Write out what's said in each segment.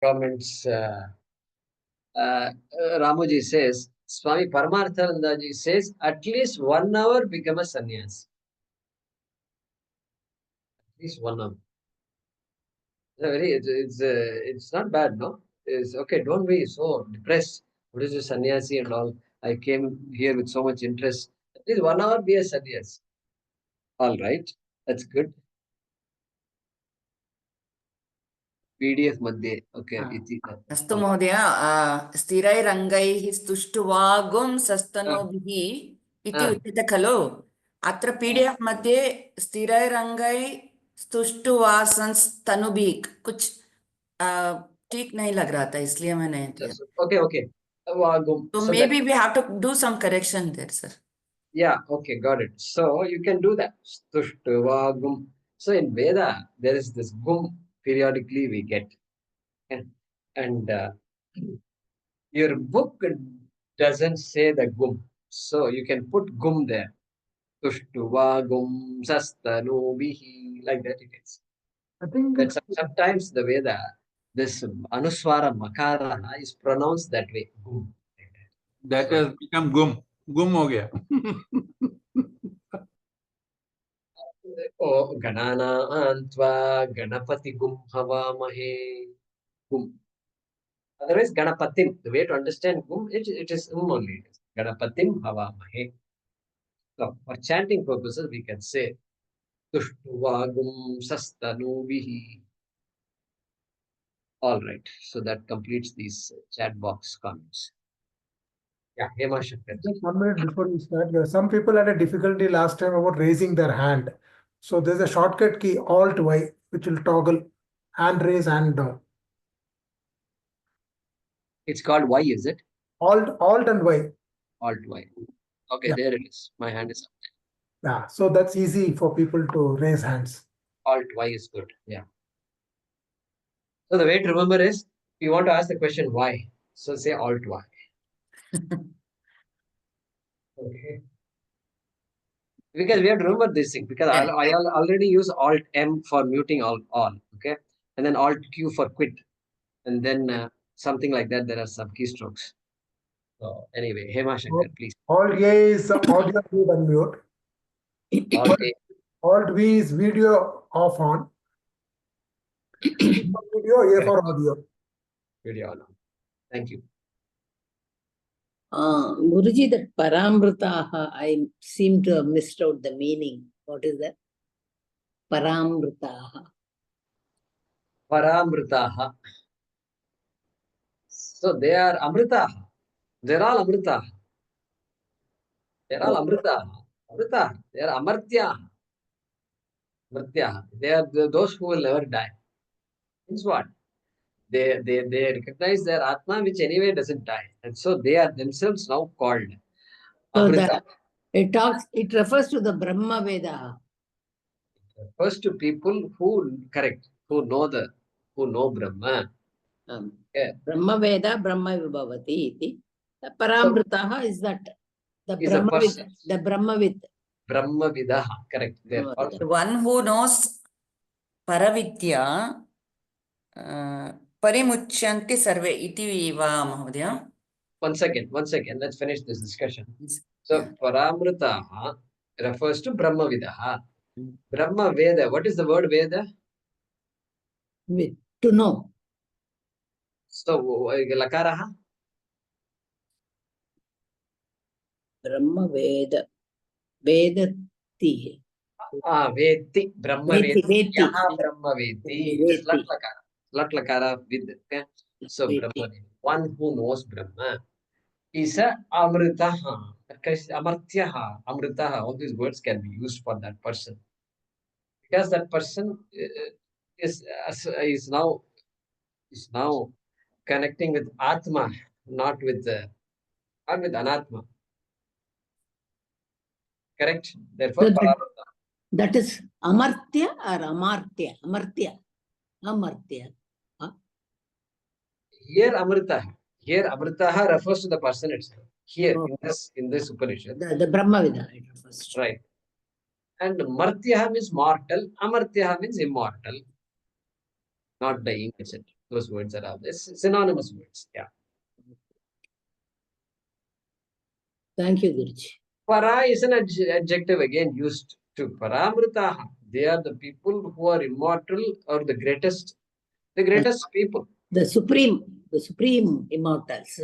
comments. Ramuji says, Swami Paramarthanandaji says, at least 1 hour become a sannyas. At least 1 hour. It's not bad, no? It's okay. Don't be so depressed. What is a sannyasi and all? I came here with so much interest. At least 1 hour be a sannyas. All right, that's good. PDF मध्ये. Okay. अस्तु महोदय स्थिरैरङ्गैः स्तुष्ट्वागुं सस्तनोभिः इति उच्यते खलु अत्र PDF मध्ये स्थिरैरङ्गैः स्तुष्ट्वासंस्तनुभिः कुछ ठीक नहीं लग रहा था इसलिए मैंने okay. So maybe we have to do some correction there, sir. Yeah, okay, got it. So you can do that. Stushtvagum. So in Veda, there is this gum periodically we get. And your book doesn't say the gum. So you can put gum there. Tushtvagum sastanubihi. Like that it is. I think that sometimes the Veda, this Anuswara Makara is pronounced that way. Gum. That has become gum. Gum ho gaya. Oh, Ganana Antva Ganapati Gum Havamahe. Gum. Otherwise, Ganapatim. The way to understand Gum, it is only. Ganapatim Havamahe. So, for chanting purposes, we can say Tushtuvagum Sastanubihi. All right. So that completes these chat box comments. Yeah, Hema Shankar. Just 1 minute before we start, some people had a difficulty last time about raising their hand. So there's a shortcut key Alt Y which will toggle hand raise, hand down. It's called Y, is it? Alt and Y. Alt Y. Okay, yeah. There it is. My hand is up there. Yeah, so that's easy for people to raise hands. Alt Y is good. Yeah. So the way to remember is, we want to ask the question why. So say Alt Y. Okay. Because we have to remember this thing. Because I already use Alt M for muting all. Okay. And then Alt Q for quit. And then something like that. There are some keystrokes. So anyway, Hema Shankar, please. Alt A is audio mute unmute. Alt V is video off on. Video A for audio. Video on. Thank you. Guruji, that Paramritaha, I seem to have missed out the meaning. What is that? Paramritaha. Paramritaha. So they are Amritaha. They're all Amritaha. They're all Amritaha. Amritaha. They are Amartyaha. Amartyaha. They are those who will never die. Means what? They recognize their Atma, which anyway doesn't die. And so they are themselves now called Amrita. So it refers to the Brahma Veda. It refers to people who know Brahma. Yeah. Brahma Veda, Brahma Vibhavati iti. Paramritaha is that the Brahma with. Brahma Vidaha, correct. The one who knows Paravidya Parimuchyanti sarve iti va mahodaya. One second. Let's finish this discussion. So, Paramritaha refers to Brahma Vidaha. Brahma Veda. What is the word Veda? To know. So, Lakaraha? Brahma Veda. Vedati. Veti. Brahma Veti. Yaha Brahma Veti. Lat Lakara with. Okay? So, Brahma, one who knows Brahma, is a Amritaha. Amartyaha. Amritaha. All these words can be used for that person. Because that person is now connecting with Atma, not with Anatma. Correct? Therefore, so that is Amartya or Amartya? Amartya. Huh? Here Amritaha refers to the person itself. Here, in this Upanishad. The Brahma Vida. Right. And Martyaha means mortal. Amartyaha means immortal. Not dying, etc. Those words are synonymous words. Yeah. Thank you, Guruji. Para is an adjective again used to paramritaha. They are the people who are immortal or the greatest people. The supreme immortals.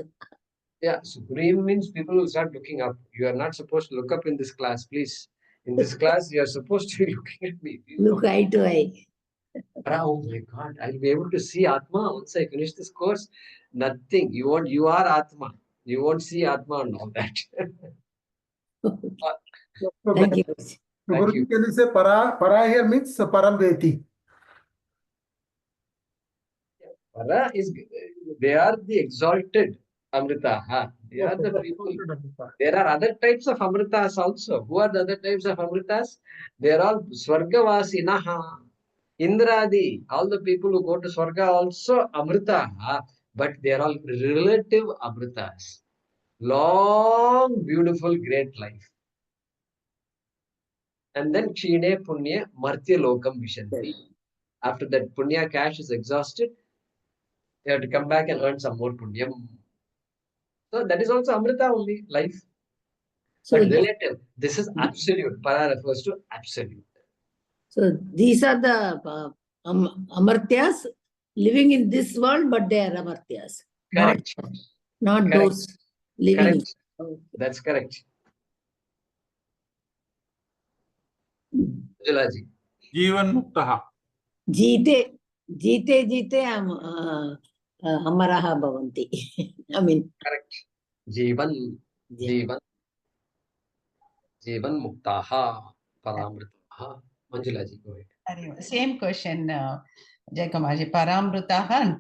Yeah, supreme means people will start looking up. You are not supposed to look up in this class, please. In this class, you are supposed to be looking at me. Please Look eye to eye. oh my God, I'll be able to see Atma once I finish this course. Nothing. You are Atma. You won't see Atma and all that. So, Thank you, Guruji. Thank Guruji, you. can you say para here means paramveti? Para is, they are the exalted Amritaha. They are the people. There are other types of Amritas also. Who are the other types of Amritas? They are all Swargavasinaha. Indradi, all the people who go to Swarga also Amritaha, but they are all relative Amritas. Long, beautiful, great life. And then Kshine Punya Martya Lokam Vishanti. After that, Punya cash is exhausted, they have to come back and earn some more Punyam. So that is also Amrita only, life. So, But relative, this is absolute. Para refers to absolute. so these are the amartyas living in this world, but they are amartyas. Correct. Not Correct. those living. Correct. That's correct. Jalaji. Jivan Muktaha. Jite amaraha bhavanti. I mean. Correct. Jivan Muktaha Paramritaha. Manjulaji, go ahead. Same question, Jayakamaji. Paramritaha and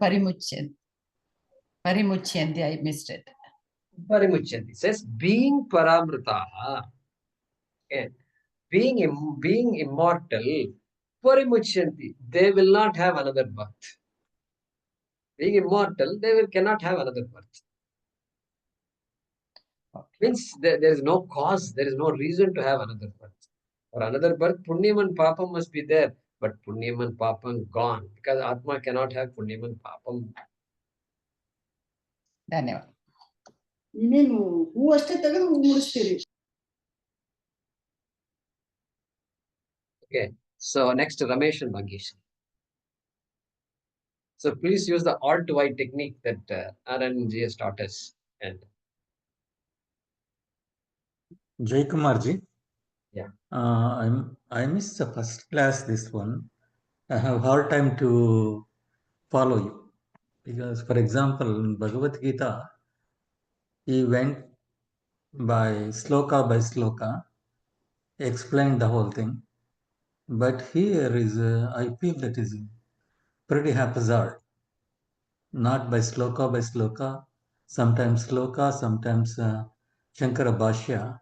Parimuchyanti, I missed it. Parimuchyanti says being Paramritaha. Okay. Being immortal, Parimuchyanti, they will not have another birth. Being immortal, they cannot have another birth. Means there is no cause, there is no reason to have another birth. For another birth, Punyam and Papam must be there, but Punyam and Papam gone because Atma cannot have Punyam and Papam. Dhanyavad. Okay, so next Ramesh and Bhagesh. So please use the Alt-Y technique that RNG has taught us. And Jaykumarji. yeah. I missed the first class, this one. I have hard time to follow you. Because, for example, in Bhagavad Gita, he went by sloka, explained the whole thing. But here is, I feel that is pretty haphazard. Not by sloka, sometimes Shankara Bhaashyam.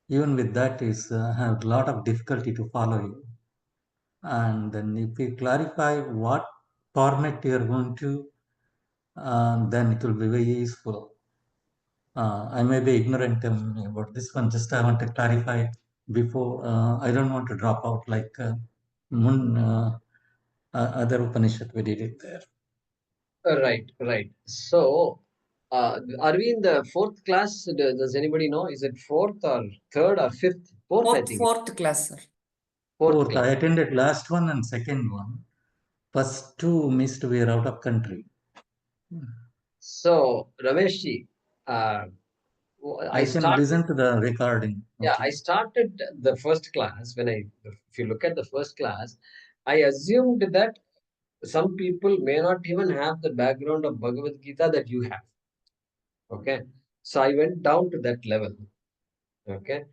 Even with that is have a lot of difficulty to follow you. And then if you clarify what format you are going to, then it will be very useful. I may be ignorant about this one, just I want to clarify before, I don't want to drop out like other Upanishad we did it there. Right. So, are we in the fourth class? Does anybody know? Is it fourth or third or fifth? Fourth, I think. Fourth class, sir. Fourth I class. attended last one and second one. First two missed, we are out of country. So, Rameshji, I can listen to the recording. Yeah, Okay. I started the first class if you look at the first class, I assumed that some people may not even have the background of Bhagavad Gita that you have. Okay. So I went down to that level. Okay.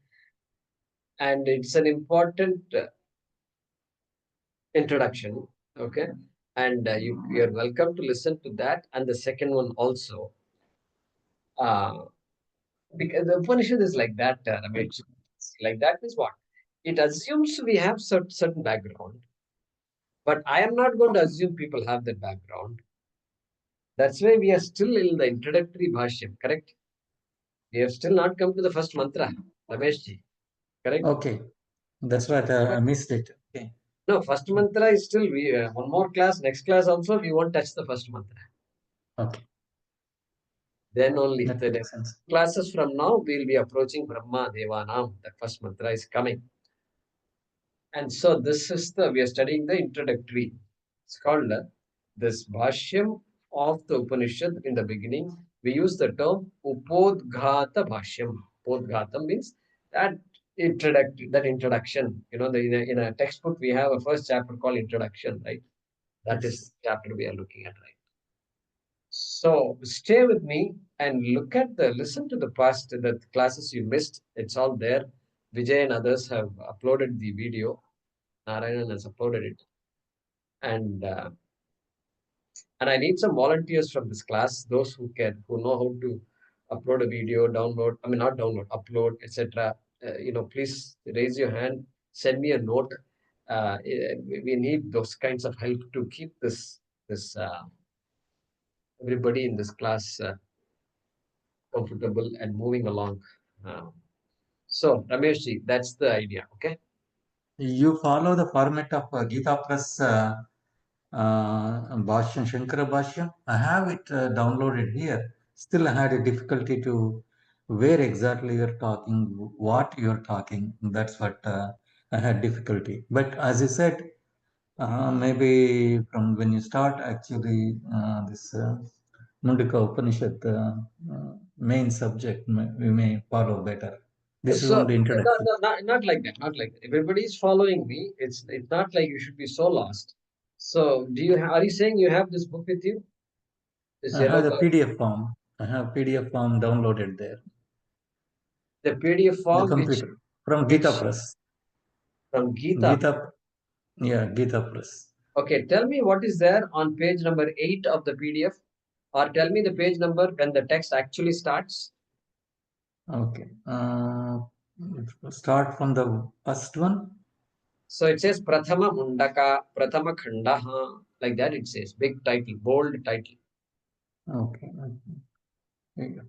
And it's an important introduction. Okay. And you're welcome to listen to that. And the second one also. Because the Upanishad is like that, Ramesh. Like that is what? It assumes we have certain background. But I am not going to assume people have that background. That's why we are still in the introductory Bhaashyam, correct? We have still not come to the first mantra, Rameshji, correct? Okay. That's what I missed it. Okay. No, first mantra is still one more class. Next class also we won't touch the first mantra. Okay, Then only that the makes sense. classes from now we'll be approaching Brahma Devanam. The first mantra is coming. And so this is we are studying the introductory. It's called this Bhaashyam of the Upanishad. In the beginning, we use the term Upodghata Bhaashyam. Upodghata means that introduction. You know, in a textbook, we have a first chapter called introduction, right? That is Yes. the chapter we are looking at, right? So stay with me and listen to the past, the classes you missed. It's all there. Vijay and others have uploaded the video. Narayanan has uploaded it. And I need some volunteers from this class, those who know how to upload a video, not download, upload, etc. Please raise your hand, send me a note. We need those kinds of help to keep this everybody in this class comfortable and moving along. So Rameshji, that's the idea. Okay. You follow the format of Gita Plus Bhaashyam, Shankara Bhaashyam. I have it downloaded here. Still, I had a difficulty to where exactly you're talking, what you're talking. That's what I had difficulty. But as you said, maybe from when you start actually this Mundakopanishad main subject, we may follow better. This is So only introduction. not like that. Not like that. Everybody is following me. It's not like you should be so lost. So are you saying you have this book with you? This I yellow have the cover. PDF form. I have PDF form downloaded there. The PDF The form computer from Gita which Press. from Gita. Gita Press. Okay, tell me what is there on page number 8 of the PDF, or tell me the page number when the text actually starts. Okay. Start from the first one. So it says Prathama Mundaka, Prathama Khandaha, like that it says. Big title, bold title. Okay.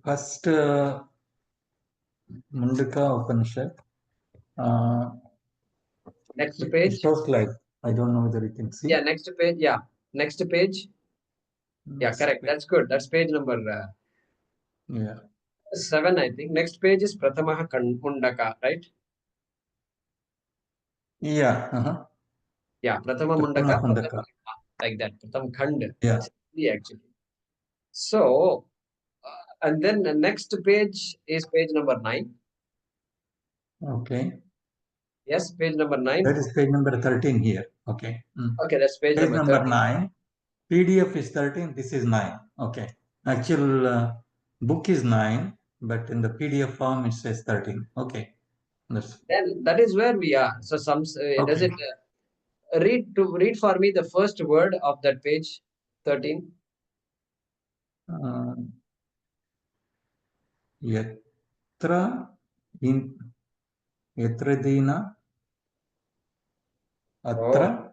First Mundaka Upanishad. Next It page. shows like, I don't know whether you can see. Yeah, next page. Yeah, next page. Yeah, correct. That's good. That's page number 7, I think. Next page is Prathamaha Mundaka, right? Yeah. Uh-huh. Yeah, Prathama Prathama Mundaka, Mundaka. like that. Pratham Khand. Yeah. Actually. So, and then the next page is page number 9. Okay. Yes, page number 9. That is page number 13 here. Okay. Okay, that's page number 9. PDF is 13. This is 9. Okay. Actual book is 9, but in the PDF form it says 13. Okay. Then that is where we are. So does it read for me the first word of that page 13? Yatra dina atra.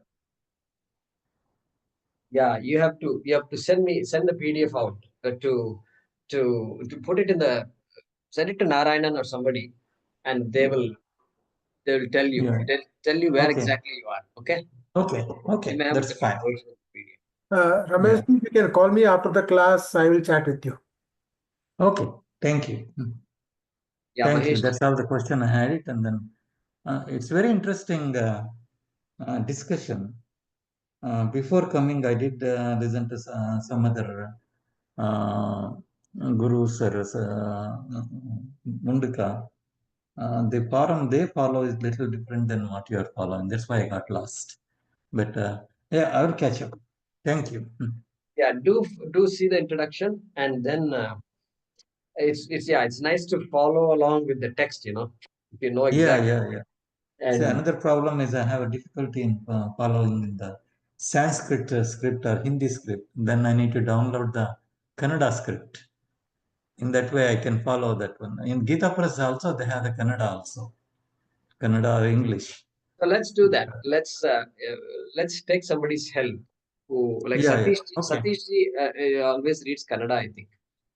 Yeah, you have to send the PDF out to put it in the, send it to Narayanan or somebody, and they will tell you. Yeah. They'll tell you where exactly you are. Okay. Okay. That's fine. Ramesh, you can call me after the class. I will chat with you. Okay. Thank you. Yeah, Thank you. Mahesh. That's all the question I had it, and then it's very interesting discussion. Before coming, I did listen to some other gurus or Mundaka. The param they follow is little different than what you are following. That's why I got lost. But yeah, I will catch up. Thank you. Yeah, do see the introduction, and then it's nice to follow along with the text. If you know exactly. Yeah. See, another problem is I have a difficulty in following the Sanskrit script or Hindi script. Then I need to download the Kannada script. In that way, I can follow that one. In Gita Press also, they have the Kannada also. Kannada or English. So let's do that. Let's take somebody's help who, like Satish. Okay. Satish always reads Kannada, I think.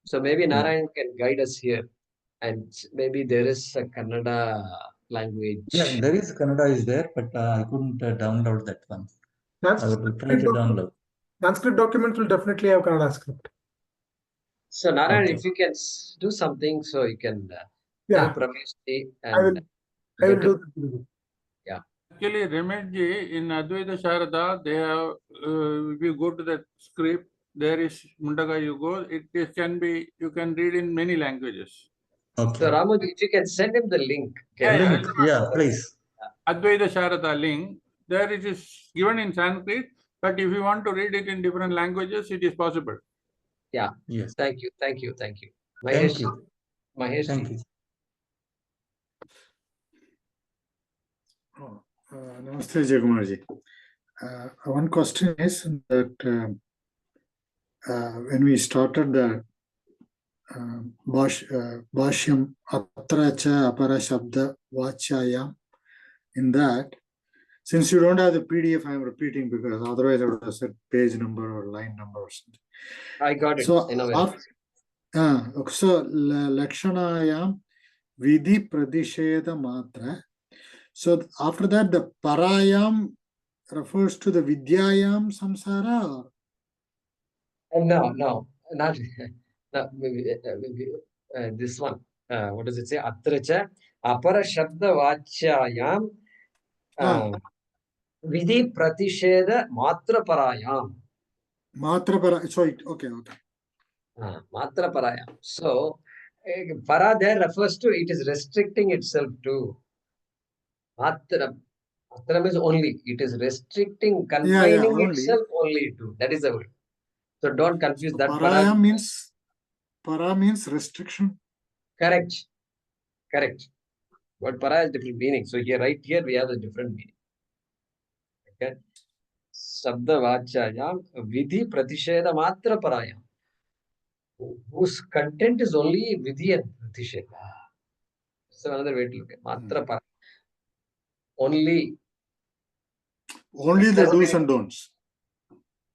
So maybe Narayan can guide us here, and maybe there is a Kannada language. Yeah, there is Kannada is there, but I couldn't download that one. I will try to download. Sanskrit documents will definitely have Kannada script. So Narayan, Okay. if you can do something, so you can Yeah, tell Ramesh I will. and I will get do it. that. Actually, Ramesh in Advaita Sharada, they have, if you go to that script, there is Mundaka, you go, it can be, you can read in many languages. Okay. So Ramu, if you can send him the link. Yeah, Okay? Link, yeah, please. Advaita Sharada link, there it is given in Sanskrit, but if you want to read it in different languages, it is possible. Yeah. Yes. Thank you. Thank you. Thank you. Thank Mahesh. you. Mahesh. Thank you. Namaste, Jagamarji. One question is that when we started the Bhaashyam Atra Cha Apara Shabda Vachyayam, in that, since you don't have the PDF, I'm repeating because otherwise I would have said page number or line number or something. I got it. So, In a way. so Lakshanayam Vidhi Pradisheda Matra. So after that, the Parayam refers to the Vidyayam Samsara? Or? No, not no, maybe, this one. What does it say? Atracha apara shabda vachyayam vidhi pratisheda matra parayam. Matra para, so okay. Matra parayam. So, para there refers to, it is restricting itself to matra. Matra means only. It is restricting, confining only. itself only to. That is the word. So don't confuse So that. para means restriction. Correct. Correct. But para has different meaning. So here, right here, we have a different meaning. Okay. Sabda vachayam vidhi pratisheda matra parayam. Whose content is only vidhi and pratisheda. So another way to look at matra parayam. Only the do's and don'ts.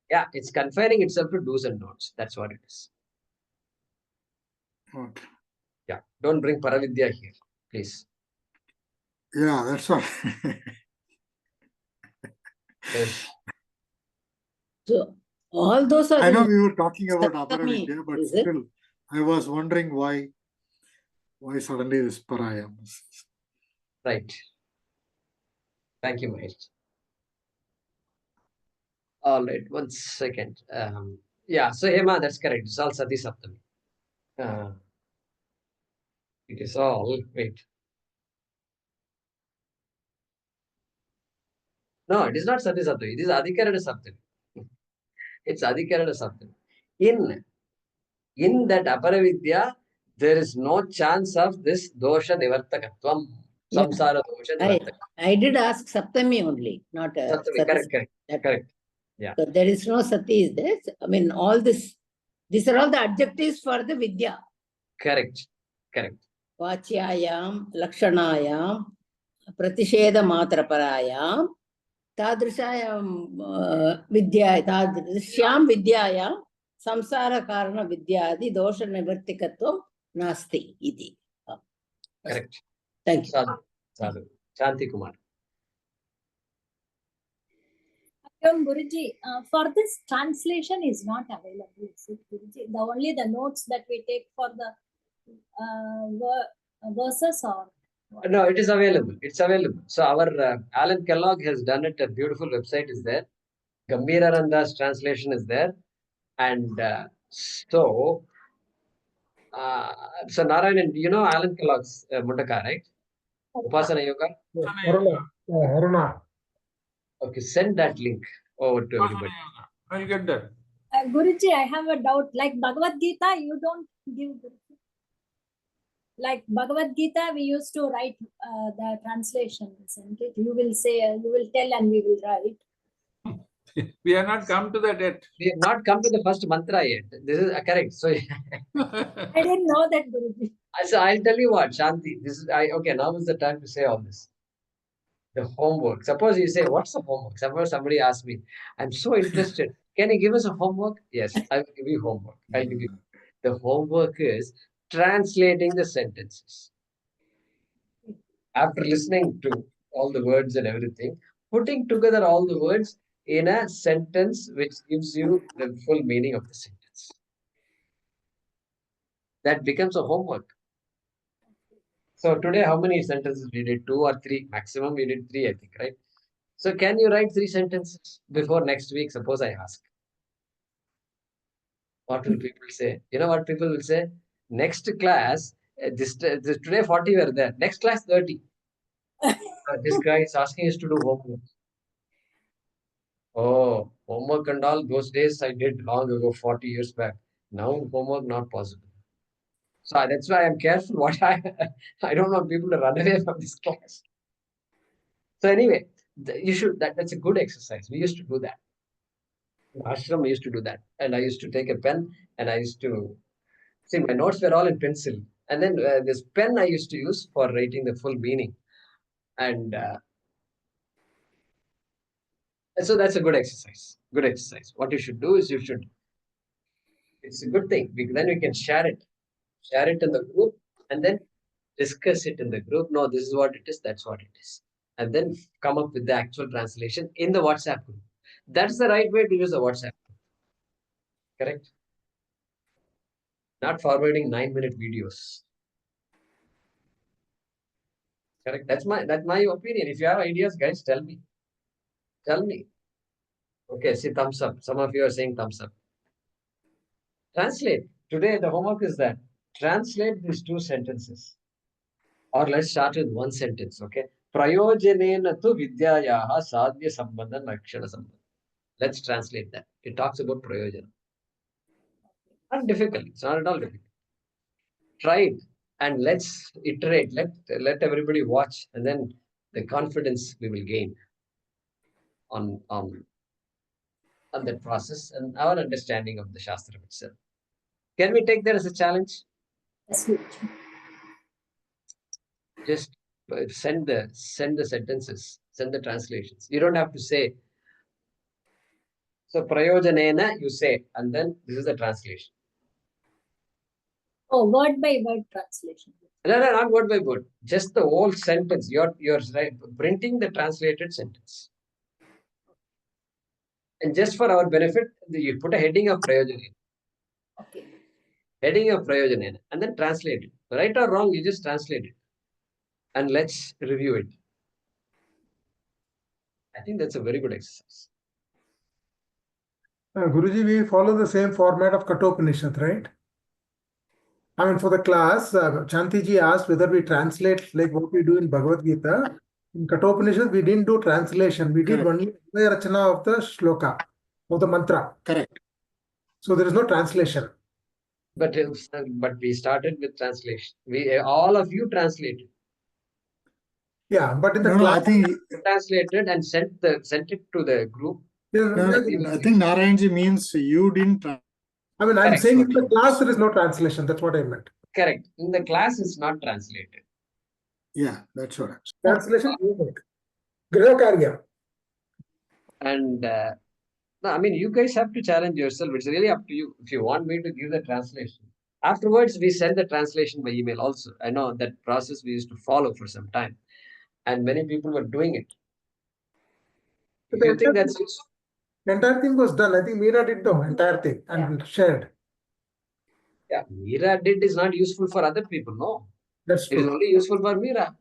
Yeah, it's confining itself to do's and don'ts. That's what it is. Okay. Yeah. Don't bring paravidya here, please. Yeah, that's all. Yes. So all those are. I know we were talking about Saptami, Aparavidya, but is it? still, I was wondering why suddenly this Parayam. Right. Thank you, Mahesh. All right, 1 second. Yeah, so Hema, that's correct. It's all Sati Saptami. It is all, wait. No, it is not Sati Saptami. It is Adhikarana Saptami. It's Adhikarana Saptami. In that Aparavidya, there is no chance of this dosha nivartakatvam. Yeah. Samsara dosha nivartakatvam. I did ask Saptami only, not Saptami. Correct. Yeah. So there is no Sati is there. I mean, all this, these are all the adjectives for the Vidya. Correct. Vachyayam, Lakshanayam, Pratisheda Matraparayam, Tadrishayam Vidya, Tadrishyam Vidyayam, Samsara Karana Vidyadi, Dosha Nivartikatvam Nasti iti. Correct. Thank you. Sadhu. Shanti Kumar. Guruji, for this translation is not available. Guruji. Only the notes that we take for the verses or no, it is available. It's available. So our Alan Kellogg has done it. A beautiful website is there. Gambhira Randa's translation is there, and so Narayan, you know Alan Kellogg's Mundaka, right? Upasana Yoga. Haruna. Okay, send that link over to everybody. I'll get that. Guruji, I have a doubt. Like Bhagavad Gita, you don't give. Like Bhagavad Gita, we used to write the translation, isn't it? You will say, you will tell, and we will write. We have not come to that yet. We have not come to the first mantra yet. This is correct. So I didn't know that, Guruji. So I'll tell you what, Shanti. This is okay. Now is the time to say all this. The homework. Suppose you say, "What's the homework?" Suppose somebody asks me, "I'm so interested. Can you give us a homework?" Yes, I will give you homework. I'll give you. The homework is translating the sentences. After listening to all the words and everything, putting together all the words in a sentence which gives you the full meaning of the sentence. That becomes a homework. So today, how many sentences we did? 2 or 3 maximum. We did 3, I think, right? So can you write 3 sentences before next week? Suppose I ask. What will people say? You know what people will say? Next class, this today 40 were there. Next class 30. This guy is asking us to do homework. Oh, homework and all those days I did long ago, 40 years back. Now homework not possible. So that's why I'm careful what I don't want people to run away from this class. So anyway, you should that's a good exercise. We used to do that. In ashram, we used to do that. And I used to take a pen and I used to see my notes were all in pencil. And then this pen I used to use for writing the full meaning. And so that's a good exercise. Good exercise. What you should do is it's a good thing because then we can share it in the group and then discuss it in the group. No, this is what it is, that's what it is. And then come up with the actual translation in the WhatsApp group. That's the right way to use the WhatsApp group. Correct? Not forwarding 9-minute videos. Correct? That's my opinion. If you have ideas, guys, tell me. Tell me. Okay, see thumbs up. Some of you are saying thumbs up. Translate. Today the homework is that translate these 2 sentences. Or let's start with 1 sentence, okay? Prayojanena tu vidyayaha sadhya sambandha lakshana sambandha. Let's translate that. It talks about prayojana. Not difficult. It's not at all difficult. Try it and let's iterate. Let everybody watch, and then the confidence we will gain on that process and our understanding of the Shastra itself. Can we take that as a challenge? Yes, Guruji. Just send the sentences, send the translations. You don't have to say. So prayojanena, you say, and then this is the translation. Oh, word by word translation. No, not word by word. Just the whole sentence. You're printing the translated sentence. And just for our benefit, you put a heading of prayojanena. Okay. Heading of prayojanena, and then translate it. Right or wrong, you just translate it. And let's review it. I think that's a very good exercise. Guruji, we follow the same format of Kathopanishad, right? I mean, for the class, Chantiji asked whether we translate like what we do in Bhagavad Gita. In Kathopanishad, we didn't do translation. We did only Rachana of the shloka, of the mantra. Correct. So there is no translation. But we started with translation. We all of you translated. Yeah, but in the No, class, I think Translated and sent it to the group. I think Narayanji means you didn't. I mean, I'm Correct. saying in the class there is no translation. That's what I meant. Correct. In the class, it's not translated. Yeah, that's what I'm saying. Translation, you make. Griha Karya. And no, I mean, you guys have to challenge yourself. It's really up to you. If you want me to give the translation. Afterwards, we send the translation by email also. I know that process we used to follow for some time. And many people were doing it. If you think that's useful. The entire thing was done. I think Meera did the entire thing and shared. Yeah, Meera did is not useful for other people. No. That's It is true. only useful for Meera.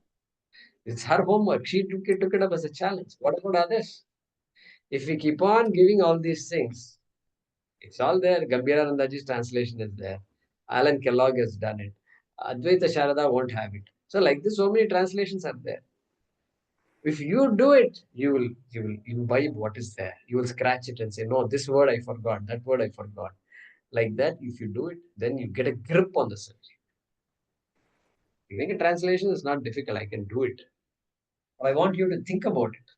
It's her homework. She took it up as a challenge. What about others? If we keep on giving all these things, it's all there. Gambhirarandaji's translation is there. Alan Kellogg has done it. Advaita Sharada won't have it. So like this, so many translations are there. If you do it, you will imbibe what is there. You will scratch it and say, no, this word I forgot, that word I forgot. Like that, if you do it, then you get a grip on the subject. Giving a translation is not difficult. I can do it. But I want you to think about it.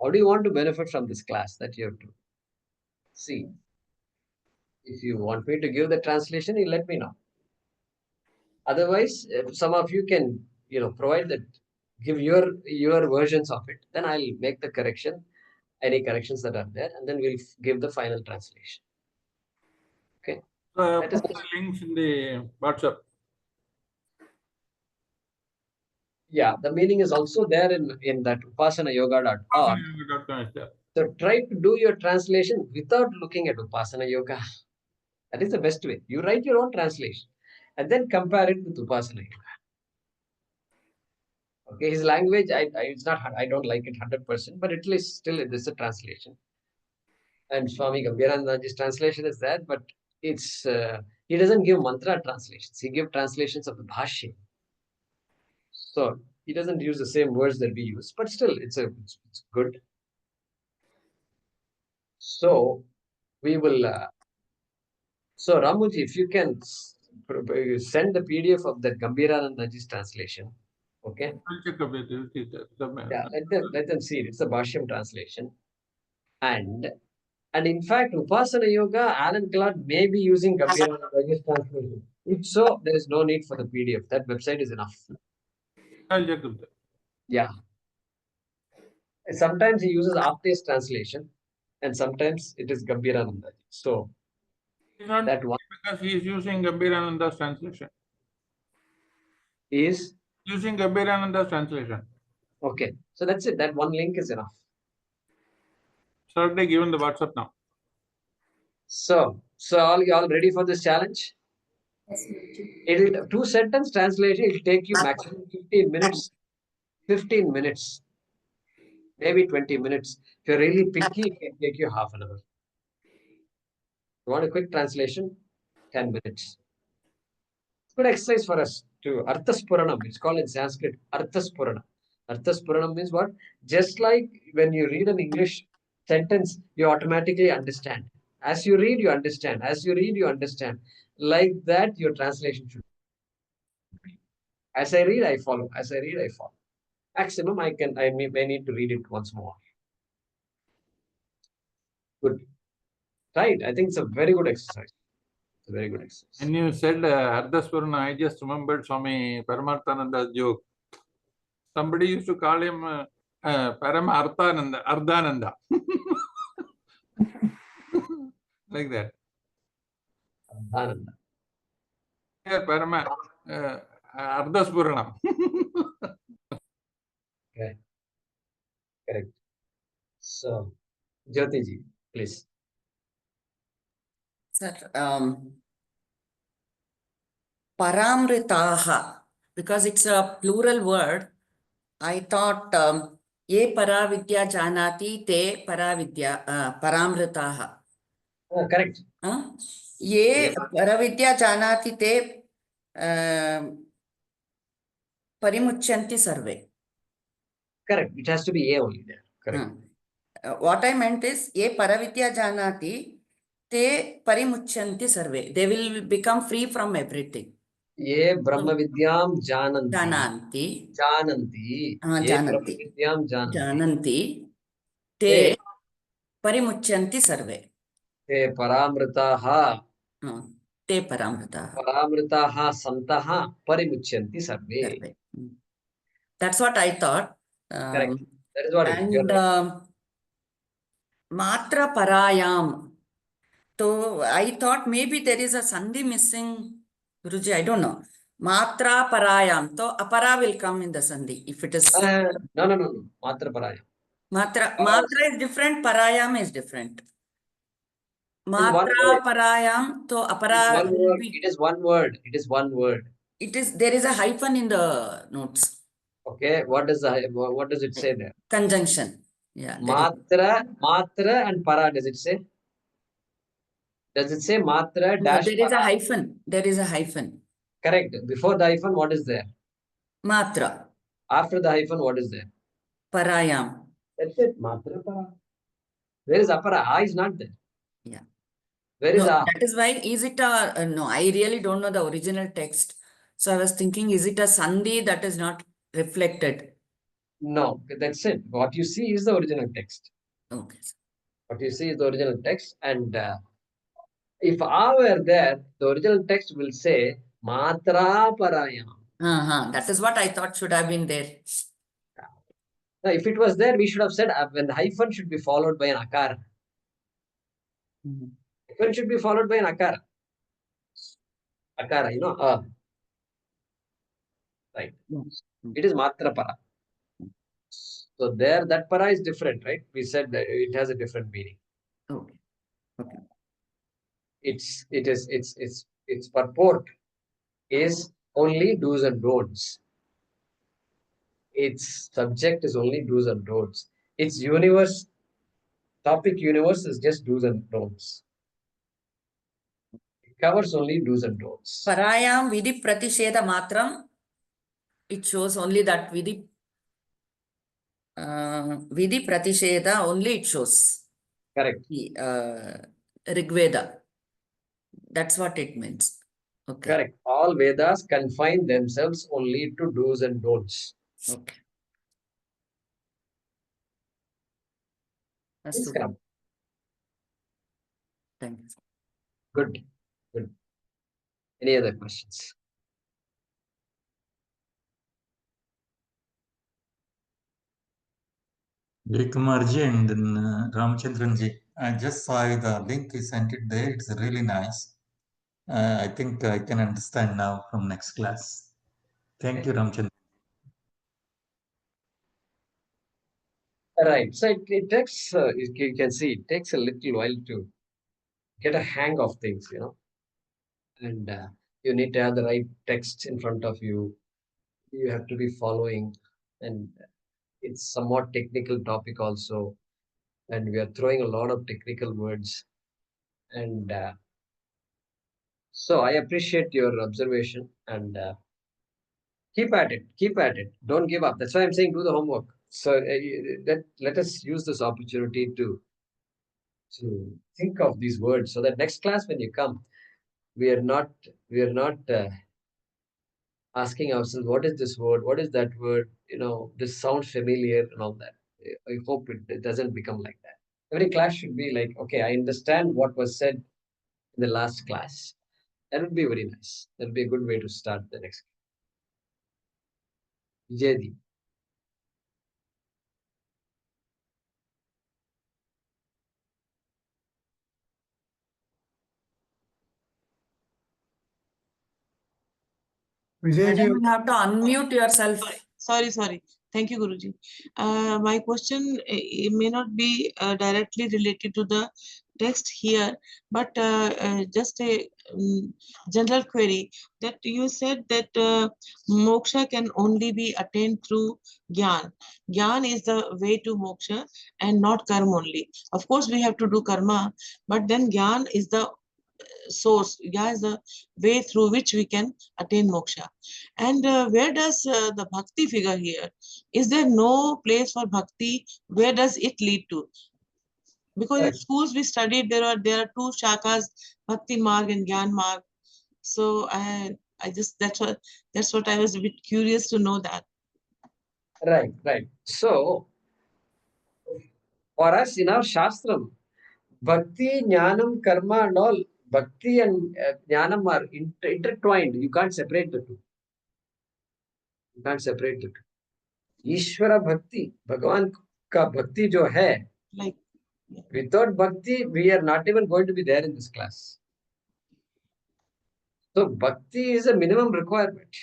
How do you want to benefit from this class that you have to see? If you want me to give the translation, you let me know. Otherwise, some of you can, provide that, give your versions of it. Then I'll make the correction, any corrections that are there, and then we'll give the final translation. Okay. Put the links in the WhatsApp. Yeah, the meaning is also there in that upasanayoga.org. So try to do your translation without looking at Upasana Yoga. That is the best way. You write your own translation and then compare it with Upasana Yoga. Okay, his language, it's not, I don't like it 100%, but at least still it is a translation. And Swami Gambhiranandaji's translation is that, but it's he doesn't give mantra translations. He gives translations of the Bhaashyam. So he doesn't use the same words that we use, but still it's good. So we will. So Ramuji, if you can send the PDF of that Gambhiranandaji's translation, okay? I'll check up with you. Yeah, let them see it. It's the Bhaashyam translation, and in fact, Upasana Yoga, Alan Clark may be using Gambhiranandaji's translation. If so, there is no need for the PDF. That website is enough. I'll check up that. Yeah. Sometimes he uses Apte's translation, and sometimes it is Gambhiranandaji. So It's not that one because he is using Gambhirananda's translation. is Using Gambhirananda's translation. okay. So that's it. That one link is enough. Certainly given the WhatsApp now. So all you all ready for this challenge? Yes, Guruji. It'll 2-sentence translation. It'll take you maximum 15 minutes. 15 minutes, maybe 20 minutes. If you're really picky, it can take you half an hour. You want a quick translation? 10 minutes. Good exercise for us to Arthaspuranam. It's called in Sanskrit Arthaspuranam. Arthaspuranam means what? Just like when you read an English sentence, you automatically understand. As you read, you understand. As you read, you understand. Like that, your translation should be. As I read, I follow. As I read, I follow. Maximum, I may need to read it once more. Good. Right. I think it's a very good exercise. It's a very good exercise. When you said Ardhaspurana, I just remembered Swami Paramarthananda's joke. Somebody used to call him Parama Ardhananda. Like that. Ananda. Yeah, Parama Ardhaspuranam. Okay. Correct. So, Jyotiji, please. Sir, paramritaha, because it's a plural word, I thought ye paravidya janati te paravidya paramritaha. Correct. Ye paravidya janati te parimuchanti sarve. Correct. It has to be A only there. Correct. What I meant is ye paravidya janati te parimuchanti sarve. They will become free from everything. Ye Brahma Vidyam Jananti. Jananti. Jananti. Ye Brahma Vidyam Jananti. Jananti. Te parimuchanti sarve. Te paramritaha. Te paramritaha. Paramritaha santaha parimuchanti sarve. That's what I thought. Correct. That is what it is. And matra parayam. So I thought maybe there is a sandhi missing. Guruji, I don't know. Matra parayam. So apara will come in the sandhi if it is. No. Matra parayam. Matra is different. Parayam is different. Matra parayam. So apara will be. It is one word. It is one word. It is. There is a hyphen in the notes. Okay. What does it say there? Conjunction. Yeah. Matra and para. Does it say? Does it say matra dash? There is a hyphen. There is a hyphen. Correct. Before the hyphen, what is there? Matra. After the hyphen, what is there? Parayam. That's it. Matra para. Where is apara? A is not there. Yeah. Where is A? That is why, is it a, no, I really don't know the original text. So I was thinking, is it a sandhi that is not reflected? No, that's it. What you see is the original text. Okay. What you see is the original text. And if A were there, the original text will say matra parayam. That is what I thought should have been there. Now, if it was there, we should have said when the hyphen should be followed by an akara. Hyphen should be followed by an akara. Akara, right? Yes. It is matra para. So there, that para is different, right? We said that it has a different meaning. Okay. Okay. Its purport is only do's and don'ts. Its subject is only do's and don'ts. Its topic universe is just do's and don'ts. It covers only do's and don'ts. Parayam vidhi pratisheda matram. It shows only that vidhi pratisheda only it shows. Correct. Rigveda. That's what it means. Okay. Correct. All Vedas confine themselves only to do's and don'ts. Okay. Please come. Thank you. Good. Good. Any other questions? Jaykumarji and then Ramchandranji. I just saw the link you sent it there. It's really nice. I think I can understand now from next class. Thank you, Ramchandran. Right. So it takes, you can see, it takes a little while to get a hang of things, and you need to have the right text in front of you. You have to be following, and it's somewhat technical topic also, and we are throwing a lot of technical words, and so I appreciate your observation, and keep at it, don't give up. That's why I'm saying do the homework. So let us use this opportunity to think of these words, so that next class when you come, we are not asking ourselves, what is this word, what is that word, this sounds familiar and all that. I hope it doesn't become like that. Every class should be like, okay, I understand what was said in the last class. That would be very nice. That would be a good way to start the next class. Vijaydeep. Vijayji, Madam, you have to unmute yourself. Sorry. Thank you, Guruji. My question it may not be directly related to the text here, but just a general query that you said that moksha can only be attained through gyan. Gyan is the way to moksha and not karma only. Of course, we have to do karma, but then gyan is the source, gyan is the way through which we can attain moksha. And where does the bhakti figure here? Is there no place for bhakti? Where does it lead to? Because in schools we studied there are two shakas, bhakti marg and gyan marg. So I just that's what I was a bit curious to know that. Right. So for us in our shastram, bhakti, jnanam, karma and all, bhakti and jnanam are intertwined. You can't separate the two. Ishvara bhakti, Bhagavan ka bhakti jo hai, Like without bhakti, we are not even going to be there in this class. So bhakti is a minimum requirement.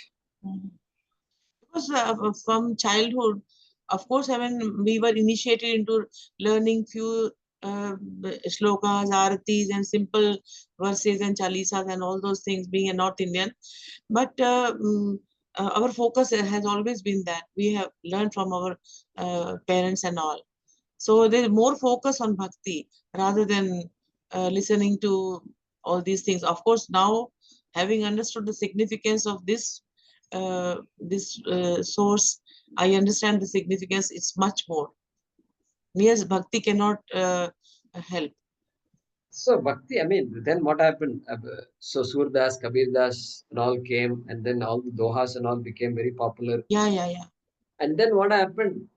Because from childhood, of course, when we were initiated into learning few shlokas, aratis, and simple verses and chalisas and all those things, being a North Indian, but our focus has always been that we have learned from our parents and all. So there's more focus on bhakti rather than listening to all these things. Of course, now having understood the significance of this source, I understand the significance. It's much more. Yes, bhakti cannot help. So bhakti, then what happened? So Surdas, Kabir Das and all came, and then all the dohas and all became very popular. Yeah. And then what happened?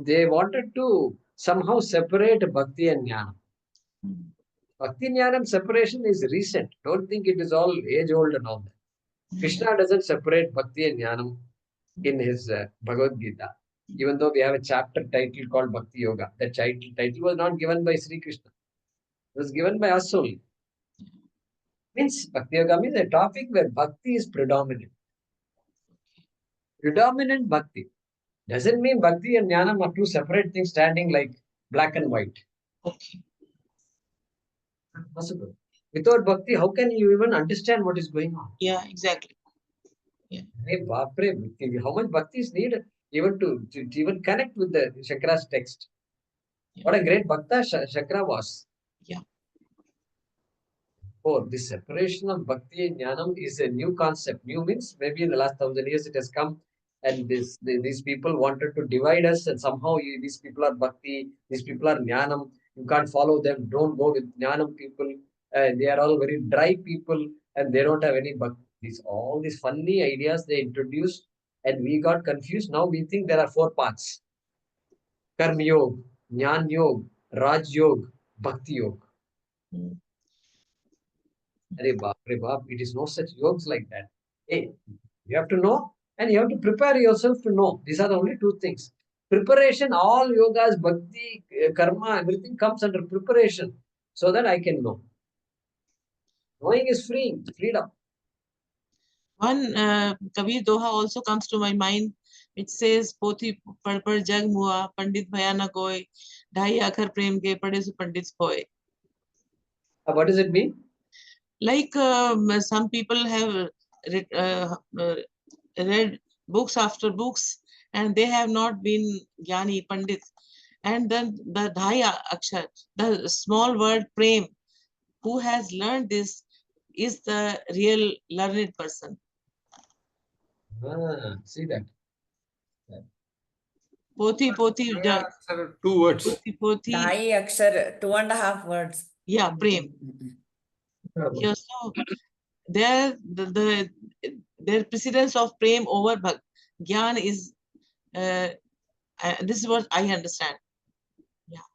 They wanted to somehow separate bhakti and jnana. Bhakti and jnanam separation is recent. Don't think it is all age old and all that. Krishna doesn't separate bhakti and jnanam in his Bhagavad Gita. Even though we have a chapter title called Bhakti Yoga, that title was not given by Sri Krishna. It was given by us only. Means Bhakti Yoga means a topic where bhakti is predominant. Predominant bhakti. Doesn't mean bhakti and jnanam are two separate things standing like black and white. Okay. Not possible. Without bhakti, how can you even understand what is going on? Yeah, exactly. Yeah. Hey, Bapre, how much bhakti is needed even to even connect with the Shankara's text? Yeah. What a great bhakta Shankara was. Yeah. Oh, this separation of bhakti and jnanam is a new concept. New means maybe in the last 1,000 years it has come, and these people wanted to divide us, and somehow these people are bhakti, these people are jnanam. You can't follow them. Don't go with jnanam people. They are all very dry people, and they don't have any bhakti. All these funny ideas they introduced, and we got confused. Now we think there are 4 paths: Karma Yoga, Jnana Yoga, Raj Yoga, Bhakti Yoga. Mm. Arey baap, it is no such yogas like that. Hey, you have to know and you have to prepare yourself to know. These are the only 2 things. Preparation, all yogas, bhakti, karma, everything comes under preparation so that I can know. Knowing is free, freedom. One Kabir Doha also comes to my mind. It says, "Pothi par jag mua, Pandit bhayana goy, dhai akhar prem ke pade su pandit hoy." What does it mean? Like some people have read books after books, and they have not been Jnani Pandits. And then the dhaya akshar, the small word prem, who has learned this is the real learned person. See that. Pothi, Yeah, 2 words. Pothi. Dhai akshar, 2.5 words. Yeah, prem. Yeah, so their precedence of prem over Gyan is, this is what I understand. Yeah.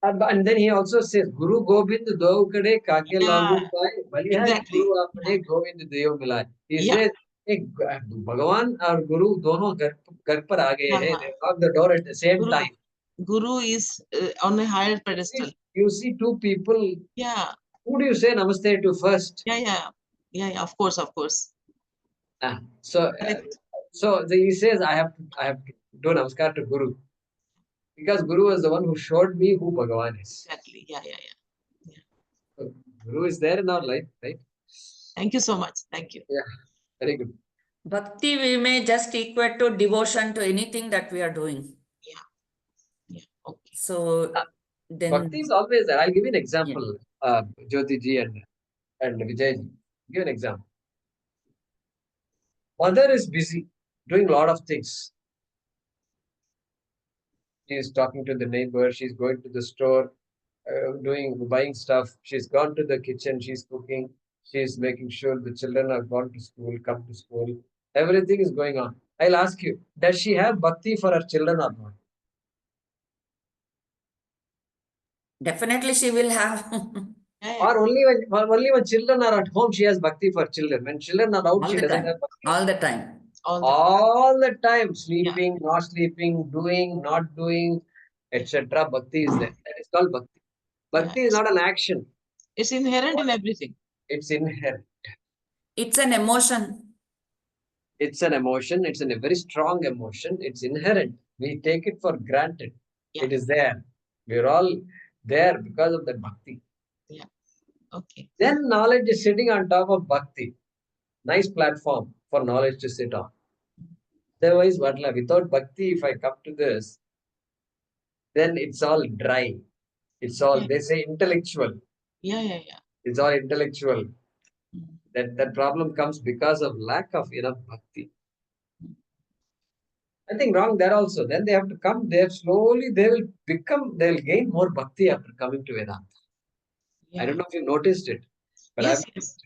And then he also says, Guru Gobind do kade kake lagu pai, balihari Exactly. Guru apne Gobind deyo milai. He Yeah. says, Bhagavan और Guru दोनों घर पर आ गए हैं. They knock the door at the same time. Guru is on a higher pedestal. You see 2 people. Yeah. Who do you say namaste to first? Yeah. Of course. So he says, I have to do namaskar to Guru. Because Guru is the one who showed me who Bhagavan is. Exactly. Yeah. So Guru is there in our life, right? Thank you so much. Thank you. Yeah, very good. Bhakti we may just equate to devotion to anything that we are doing. Yeah. Okay. So then Bhakti is always there. I'll give you an example. Jyoti ji and Vijay ji. Give an example. Mother is busy doing a lot of things. She is talking to the neighbor. She's going to the store, buying stuff. She's gone to the kitchen. She's cooking. She's making sure the children are gone to school, come to school. Everything is going on. I'll ask you, does she have bhakti for her children or not? definitely she will have. Or only when children are at home, she has bhakti for children. When children are out, she doesn't have bhakti. All the time. All the time, sleeping, not sleeping, doing, not doing, etc. Bhakti is there. That is called bhakti. Bhakti is not an action. It's inherent in everything. It's inherent. It's an emotion. It's an emotion. It's a very strong emotion. It's inherent. We take it for granted. Yeah. It is there. We're all there because of that bhakti. Yeah. Okay. Then knowledge is sitting on top of bhakti. Nice platform for knowledge to sit on. Otherwise, without bhakti, if I come to this, then it's all dry. It's all, they say, intellectual. Yeah. It's all intellectual. That problem comes because of lack of enough bhakti. I think wrong there also. Then they have to come there slowly. They'll gain more bhakti after coming to Vedanta. Yeah. I don't know if you noticed it. But Yes.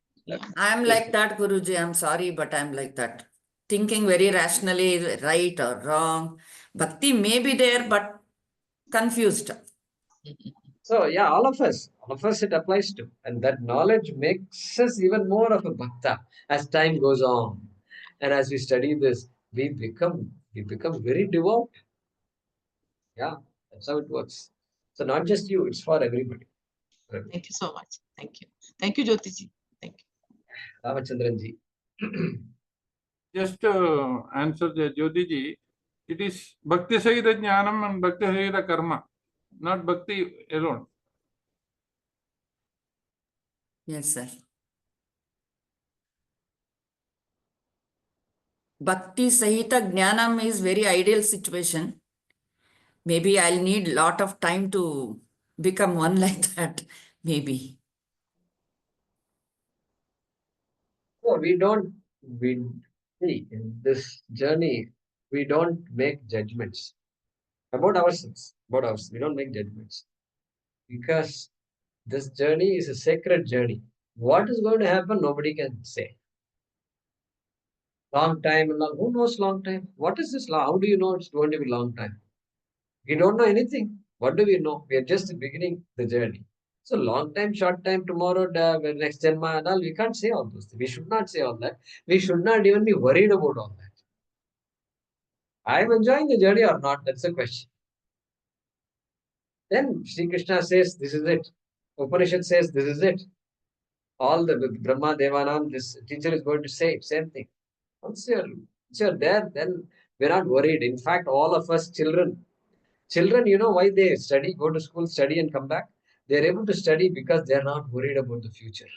I'm like that, Guruji. I'm sorry, but I'm like that. Thinking very rationally, right or wrong. Bhakti may be there, but confused. So yeah, all of us it applies to. And that knowledge makes us even more of a bhakta as time goes on. And as we study this, we become very devout. Yeah, that's how it works. So not just you, it's for everybody. Thank you so much. Thank you. Thank you, Jyoti ji. Thank you. Ramachandran ji. just answer the Jyotiji. It is Bhakti Sahita Jnanam and Bhakti Sahita Karma, not Bhakti alone. Yes, sir. Bhakti Sahita Jnanam is very ideal situation. Maybe I'll need lot of time to become one like that. Maybe. So we see in this journey, we don't make judgments about ourselves. We don't make judgments because this journey is a sacred journey. What is going to happen, nobody can say. Long time, who knows long time? What is this? How do you know it's going to be long time? We don't know anything. What do we know? We are just beginning the journey. So long time, short time, tomorrow, next Janma and all, we can't say all those things. We should not say all that. We should not even be worried about all that. I am enjoying the journey or not? That's the question. Then Sri Krishna says, this is it. Upanishad says, this is it. All the Brahma, Devanam, this teacher is going to say same thing. Once you're there, then we're not worried. In fact, all of us children, you know why they study, go to school, study and come back? They're able to study because they're not worried about the future.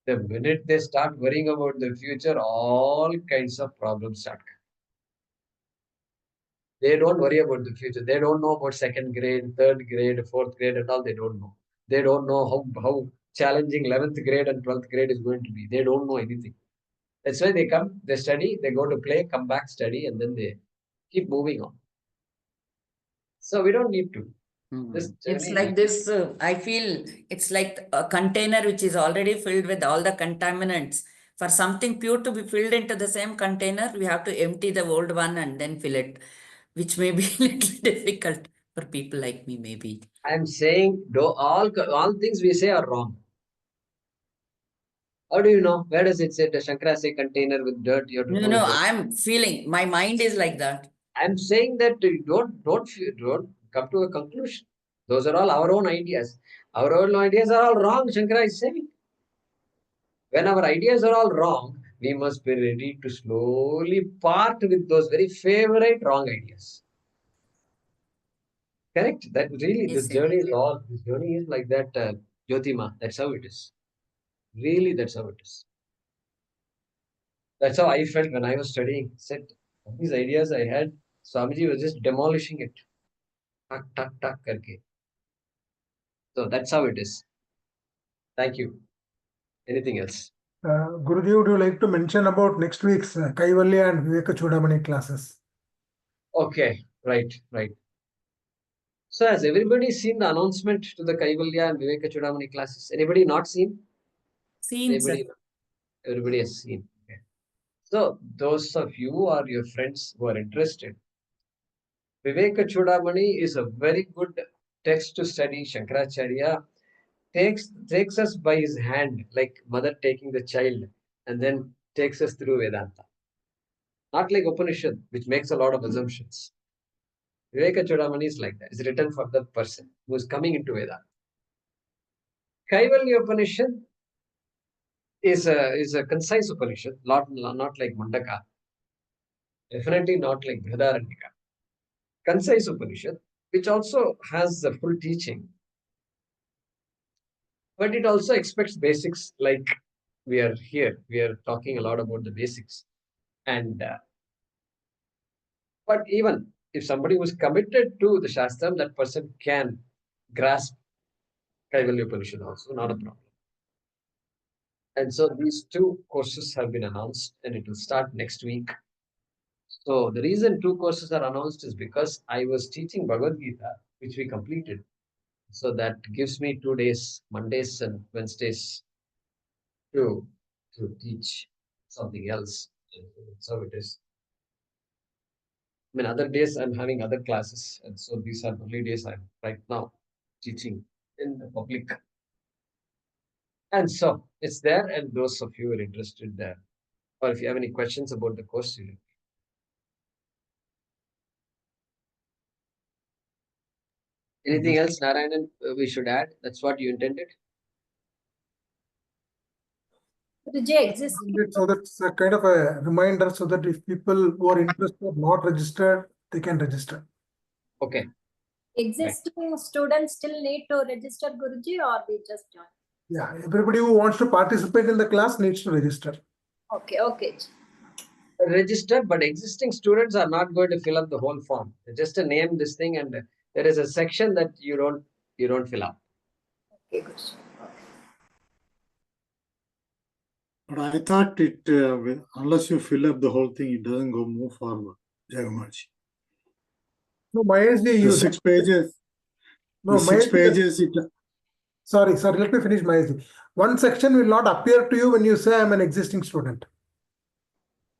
The minute they start worrying about the future, all kinds of problems start coming. They don't worry about the future. They don't know about second grade, third grade, fourth grade and all. They don't know. They don't know how challenging 11th grade and 12th grade is going to be. They don't know anything. That's why they come, they study, they go to play, come back, study, and then they keep moving on. So we don't need to. It's like this, I feel it's like a container which is already filled with all the contaminants. For something pure to be filled into the same container, we have to empty the old one and then fill it, which may be a little difficult for people like me, maybe. I'm saying all things we say are wrong. How do you know? Where does it say? Does Shankara say container with dirt? You have to No, I'm feeling, my mind is like that. I'm saying that you don't come to a conclusion. Those are all our own ideas. Our own ideas are all wrong, Shankara is saying. When our ideas are all wrong, we must be ready to slowly part with those very favorite wrong ideas. Correct? That really, Yes, this journey is like that, Jyotima. That's how it is. Really, that's how it is. That's how I felt when I was studying. Said, all these ideas I had, Swamiji was just demolishing it. Tak, tak, tak, karke. So that's how it is. Thank you. Anything else? Guruji, would you like to mention about next week's Kaivalya and Viveka Chudamani classes? Okay, right. So has everybody seen the announcement to the Kaivalya and Viveka Chudamani classes? Anybody not seen? Seen, sir. Everybody has seen. Okay. So those of you or your friends who are interested, Viveka Chudamani is a very good text to study. Shankaracharya takes us by his hand, like mother taking the child, and then takes us through Vedanta. Not like Upanishad, which makes a lot of assumptions. Viveka Chudamani is like that. It's written for the person who is coming into Vedanta. Kaivalya Upanishad is a concise Upanishad, not like Mundaka. Definitely not like Brihadaranyaka. Concise Upanishad, which also has the full teaching. But it also expects basics, like we are here. We are talking a lot about the basics. And but even if somebody was committed to the Shastram, that person can grasp Kaivalya Upanishad also, not a problem. And so these two courses have been announced and it will start next week. So the reason two courses are announced is because I was teaching Bhagavad Gita, which we completed. So that gives me 2 days, Mondays and Wednesdays, to teach something else. So it is. I mean, other days I'm having other classes. And so these are the only days I'm right now teaching in the public. And so it's there. And those of you who are interested there, or if you have any questions about the course, you anything else, Narayanan, we should add? That's what you intended? Guruji, exists. So that's a kind of a reminder so that if people who are interested are not registered, they can register. Okay. Existing students still need to register, Guruji, or they just join? Yeah, everybody who wants to participate in the class needs to register. Okay, okay. Register, but existing students are not going to fill up the whole form. Just a name this thing, and there is a section that you don't fill up. Okay, Guruji. But I thought it, unless you fill up the whole thing, it doesn't move forward, Jagamarji. No, Maheshji, The 6 pages. No, the 6 Maheshji, pages. Sorry, let me finish, Maheshji. One section will not appear to you when you say I'm an existing student.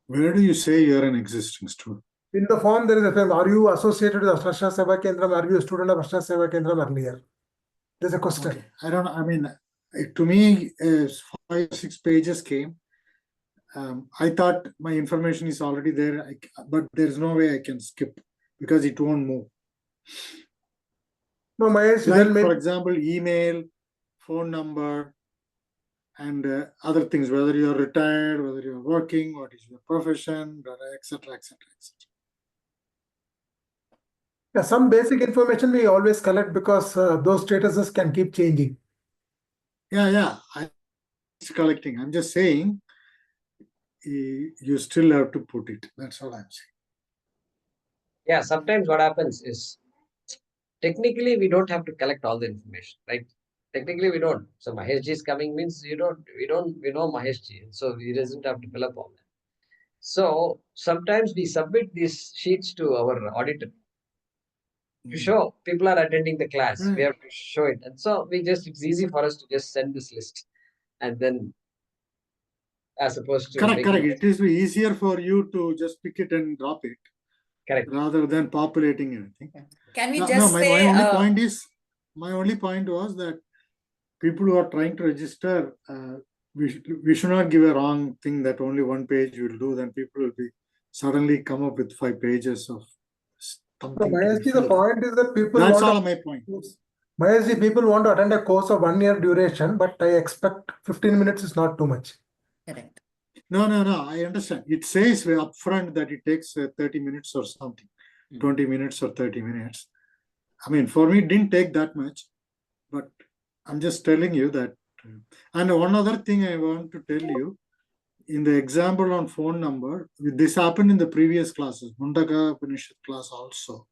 Where do you say you're an existing student? In the form, there is a form. Are you associated with Ashra Seva Kendram? Are you a student of Ashra Seva Kendram earlier? There's a question. Okay. I don't know. I mean, to me, 5 or 6 pages came. I thought my information is already there, but there's no way I can skip because it won't move. No, Maheshji, Like, then maybe, for example, email, phone number, and other things, whether you're retired, whether you're working, what is your profession, etc., etc., etc. yeah, some basic information we always collect because those statuses can keep changing. Yeah, I'm collecting. I'm just saying you still have to put it. That's all I'm saying. Yeah, sometimes what happens is technically we don't have to collect all the information, right? Technically we don't. So Maheshji is coming means we know Maheshji, so he doesn't have to fill up all that. So sometimes we submit these sheets to our auditor to show people are attending the class. We have to show it, and so it's easy for us to just send this list, and then as opposed to correct. It is easier for you to just pick it and drop it. Correct. Rather than populating anything. Can we No, just my say only point was that people who are trying to register, we should not give a wrong thing that only 1 page will do. Then people will be suddenly come up with 5 pages of something. So, Maheshji, the point is that people That's want all my point. Maheshji, people want to attend a course of 1 year duration, but I expect 15 minutes is not too much. correct? No, I understand. It says upfront that it takes 30 minutes or something, 20 minutes or 30 minutes. I mean, for me, it didn't take that much, but I'm just telling you that. And one other thing I want to tell you, in the example on phone number, this happened in the previous classes, Mundakopanishad class also.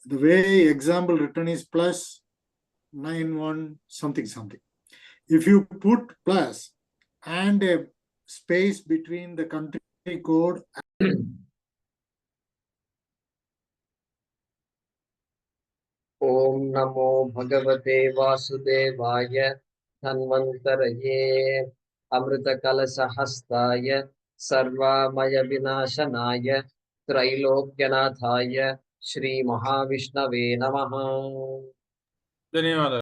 The way example written is plus 91 something. If you put plus and a space between the country code Om Namo Bhagavate Vasudevaya Dhanvantaraye Amrita Kalasahastaya Sarvamaya Vinashanaya Trailokyanataya Shri Mahavishnave Namaha. ಧನ್ಯವಾದ.